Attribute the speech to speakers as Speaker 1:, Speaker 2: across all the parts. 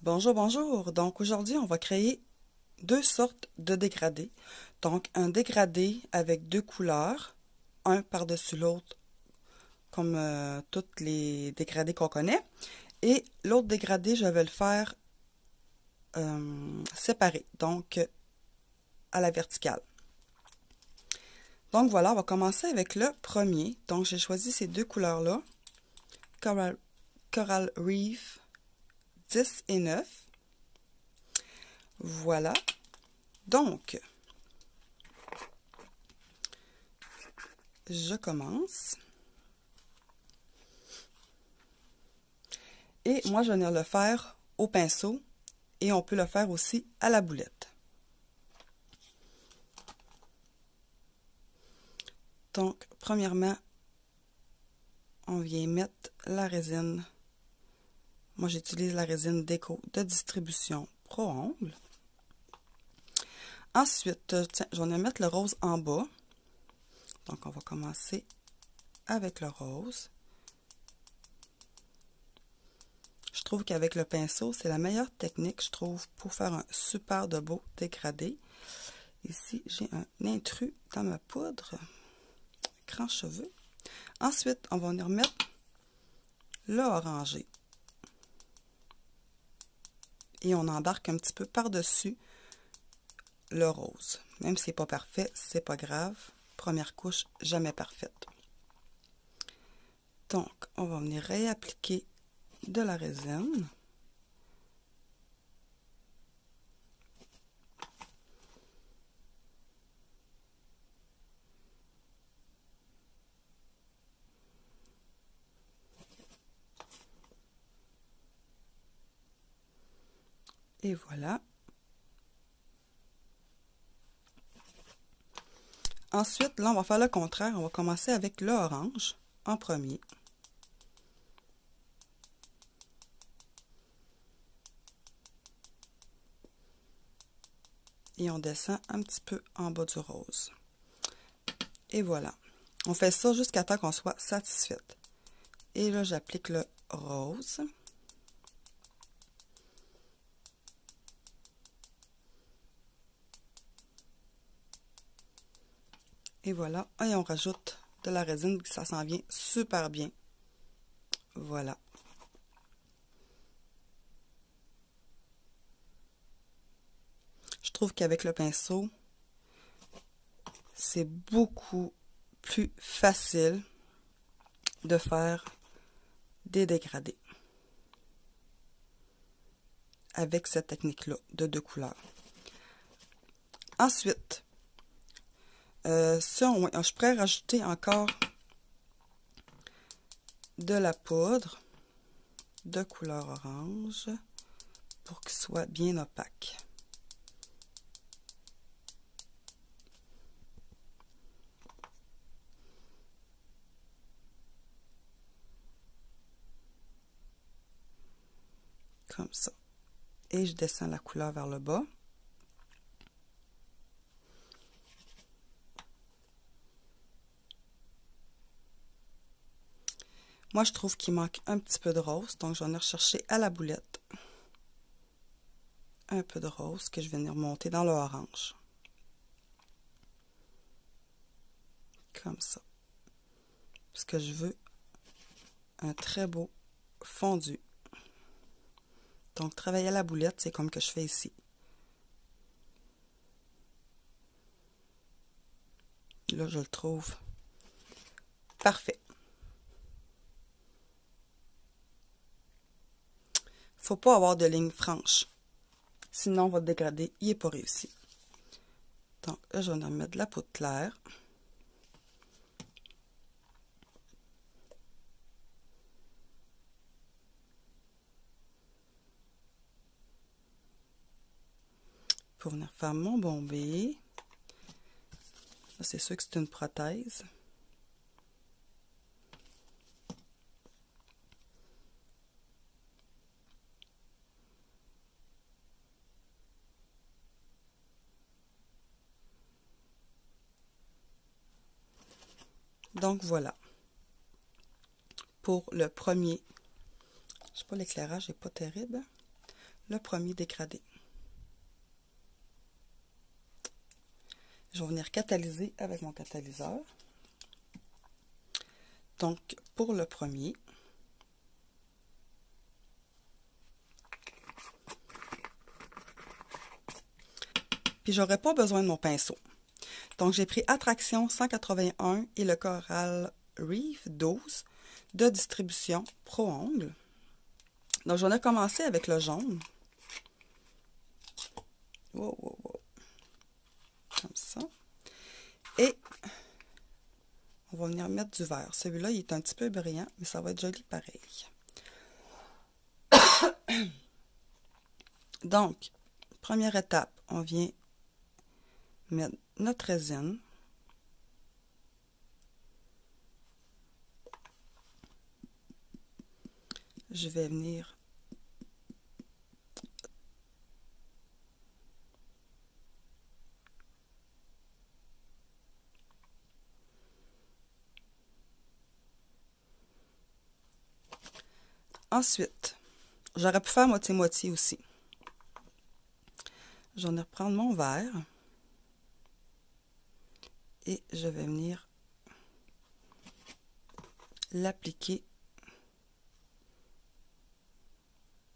Speaker 1: Bonjour, bonjour. Donc aujourd'hui, on va créer deux sortes de dégradés. Donc un dégradé avec deux couleurs, un par-dessus l'autre, comme toutes les dégradés qu'on connaît. Et l'autre dégradé, je vais le faire séparé, donc à la verticale. Donc voilà, on va commencer avec le premier. Donc j'ai choisi ces deux couleurs-là, Coral Reef 10 et 9. Voilà. Donc, je commence. Et moi, je vais venir le faire au pinceau et on peut le faire aussi à la boulette. Donc, premièrement, on vient mettre la résine. Moi, j'utilise la résine déco de distribution Pro Ongle. Ensuite, tiens, je vais mettre le rose en bas. Donc, on va commencer avec le rose. Je trouve qu'avec le pinceau, c'est la meilleure technique, je trouve, pour faire un super de beau dégradé. Ici, j'ai un intrus dans ma poudre. Grand cheveux. Ensuite, on va venir mettre le orangé. Et on embarque un petit peu par-dessus le rose. Même si c'est pas parfait, c'est pas grave. Première couche, jamais parfaite. Donc, on va venir réappliquer de la résine. Et voilà. Ensuite, là, on va faire le contraire. On va commencer avec l'orange en premier. Et on descend un petit peu en bas du rose. Et voilà. On fait ça jusqu'à temps qu'on soit satisfaite. Et là, j'applique le rose. Et voilà. Et on rajoute de la résine, ça s'en vient super bien. Voilà. Je trouve qu'avec le pinceau, c'est beaucoup plus facile de faire des dégradés avec cette technique-là de deux couleurs. Ensuite, je pourrais rajouter encore de la poudre de couleur orange pour qu'il soit bien opaque. Comme ça. Et je descends la couleur vers le bas. Moi, je trouve qu'il manque un petit peu de rose, donc je vais venir chercher à la boulette un peu de rose que je vais venir monter dans l'orange. Comme ça. Parce que je veux un très beau fondu. Donc, travailler à la boulette, c'est comme que je fais ici. Là, je le trouve parfait. Faut pas avoir de ligne franche. Sinon, votre dégradé, il n'est pas réussi. Donc, là, je vais en mettre de la poudre claire. Pour venir faire mon bombé. C'est sûr que c'est une prothèse. Donc voilà. Pour le premier, je sais pas, l'éclairage n'est pas terrible. le premier dégradé. Je vais venir catalyser avec mon catalyseur. Donc, pour le premier, puis j'aurais pas besoin de mon pinceau. Donc, j'ai pris Attraction 181 et le Coral Reef 12 de distribution Pro Ongles. Donc, j'en ai commencé avec le jaune. Wow, wow, wow. Comme ça. Et on va venir mettre du vert. Celui-là, il est un petit peu brillant, mais ça va être joli pareil. Donc, première étape, on vient mettre notre résine. Je vais venir ensuite, j'aurais pu faire moitié-moitié aussi. Je vais reprendre mon verre et je vais venir l'appliquer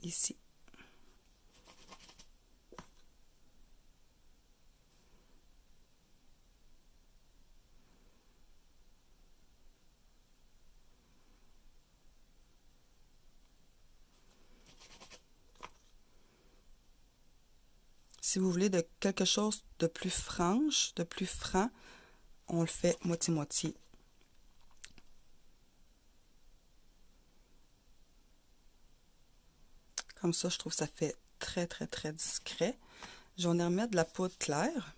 Speaker 1: ici. Si vous voulez de quelque chose de plus franche, de plus franc, on le fait moitié-moitié. Comme ça, je trouve que ça fait très, très, très discret. Je vais venir mettre de la poudre claire.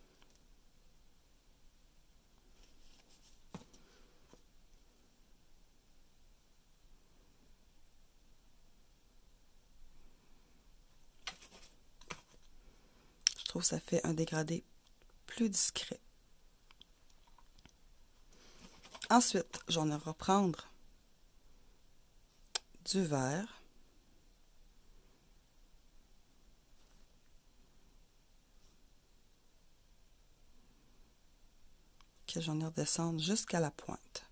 Speaker 1: Je trouve que ça fait un dégradé plus discret. Ensuite, je vais reprendre du vert. Que j'en ai redescendre jusqu'à la pointe.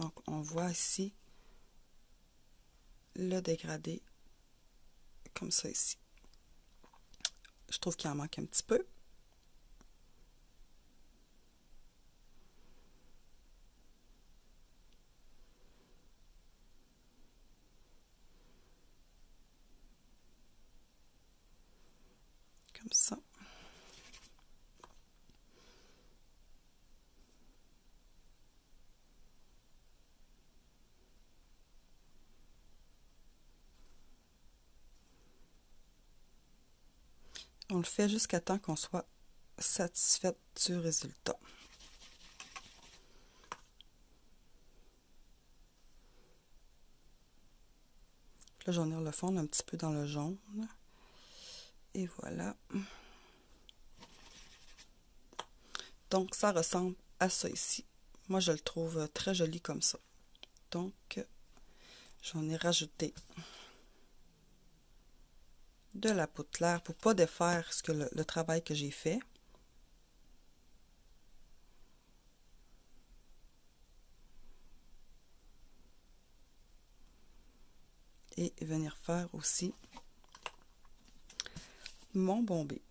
Speaker 1: Donc, on voit ici le dégradé comme ça ici. Je trouve qu'il en manque un petit peu. Comme ça. On le fait jusqu'à temps qu'on soit satisfait du résultat. Là, je vais venir le fondre un petit peu dans le jaune. Et voilà. Donc, ça ressemble à ça ici. Moi, je le trouve très joli comme ça. Donc, j'en ai rajouté de la poudre claire pour ne pas défaire le travail que j'ai fait. Et venir faire aussi mon bombé.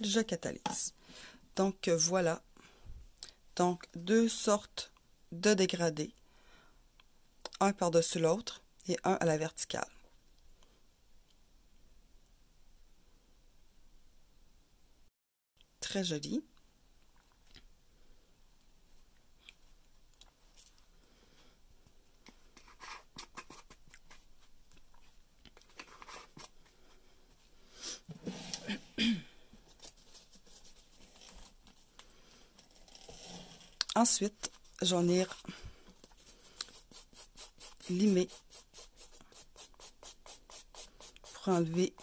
Speaker 1: Je catalyse. Donc voilà. Donc deux sortes de dégradés. Un par-dessus l'autre et un à la verticale. très joli. Ensuite, je vais venir limer pour enlever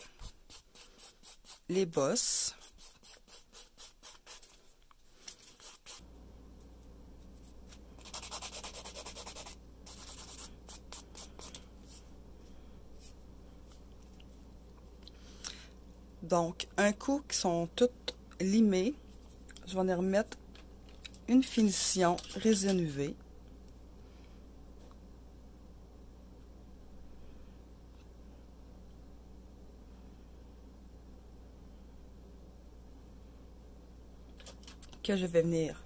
Speaker 1: les bosses. Donc, un coup qui sont toutes limées, je vais venir remettre une finition résine UV. Que je vais venir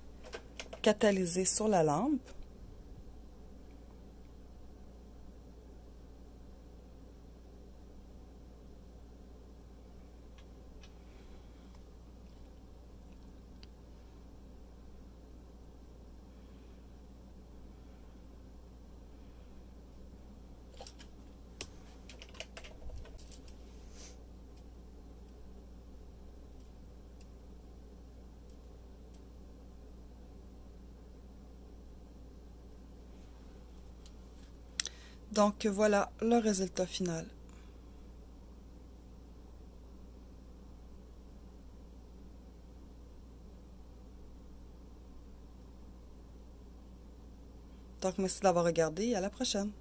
Speaker 1: catalyser sur la lampe. Donc voilà le résultat final. Donc merci d'avoir regardé et à la prochaine.